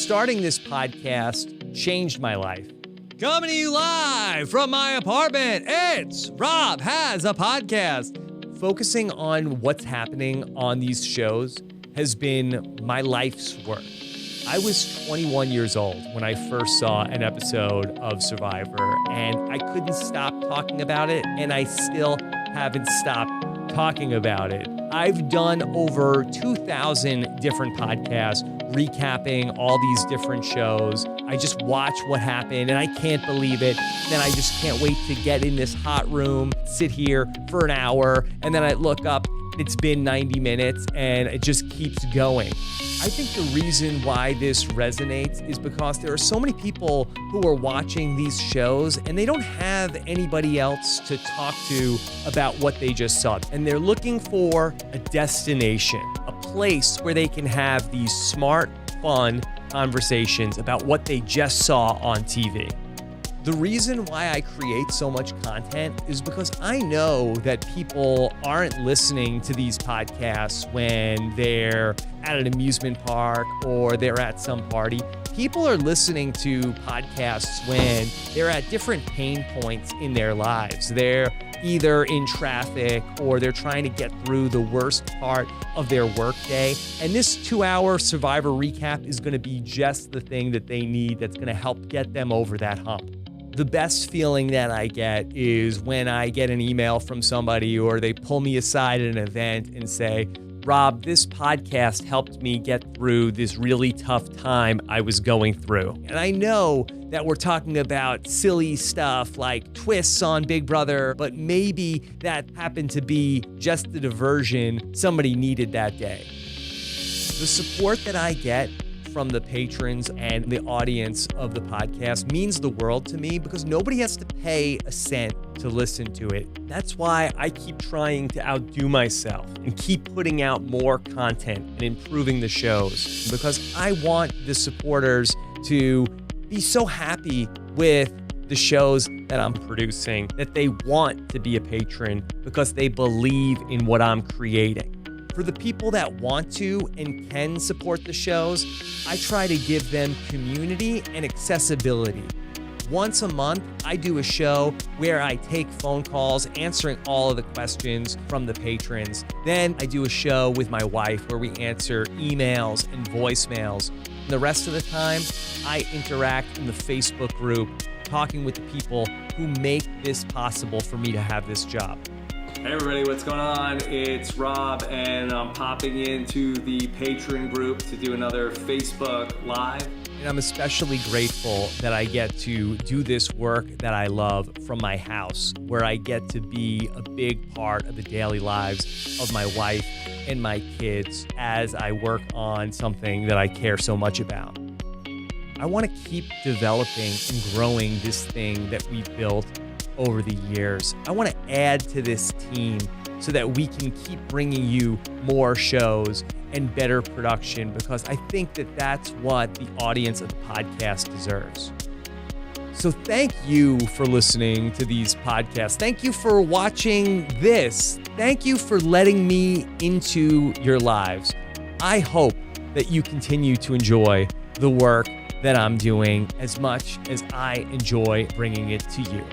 Starting this podcast changed my life. Coming to you live from my apartment, it's Rob Has a Podcast. Focusing on what's happening on these shows has been my life's work. I was 21 years old when I first saw an episode of Survivor, and I couldn't stop talking about it, and I still haven't stopped talking about it. I've done over 2,000 different podcasts recapping all these different shows. I just watch what happened, and I can't believe it. Then I just can't wait to get in this hot room, sit here for an hour, and then I look up, it's been 90 minutes, and it just keeps going. I think the reason why this resonates is because there are so many people who are watching these shows and they don't have anybody else to talk to about what they just saw. And they're looking for a destination, a place where they can have these smart, fun conversations about what they just saw on TV. The reason why I create so much content is because I know that people aren't listening to these podcasts when they're at an amusement park or they're at some party. People are listening to podcasts when they're at different pain points in their lives. They're either in traffic or they're trying to get through the worst part of their workday. And this 2-hour Survivor recap is going to be just the thing that they need that's going to help get them over that hump. The best feeling that I get is when I get an email from somebody or they pull me aside at an event and say, Rob, this podcast helped me get through this really tough time I was going through. And I know that we're talking about silly stuff like twists on Big Brother, but maybe that happened to be just the diversion somebody needed that day. The support that I get from the patrons and the audience of the podcast means the world to me because nobody has to pay a cent to listen to it. That's why I keep trying to outdo myself and keep putting out more content and improving the shows because I want the supporters to be so happy with the shows that I'm producing that they want to be a patron because they believe in what I'm creating. For the people that want to and can support the shows, I try to give them community and accessibility. Once a month, I do a show where I take phone calls answering all of the questions from the patrons. Then I do a show with my wife where we answer emails and voicemails. And the rest of the time, I interact in the Facebook group, talking with the people who make this possible for me to have this job. Hey everybody, what's going on? It's Rob and I'm popping into the patron group to do another Facebook Live. And I'm especially grateful that I get to do this work that I love from my house, where I get to be a big part of the daily lives of my wife and my kids as I work on something that I care so much about. I want to keep developing and growing this thing that we've built over the years. I want to add to this team so that we can keep bringing you more shows and better production because I think that that's what the audience of the podcast deserves. So thank you for listening to these podcasts. Thank you for watching this. Thank you for letting me into your lives. I hope that you continue to enjoy the work that I'm doing as much as I enjoy bringing it to you.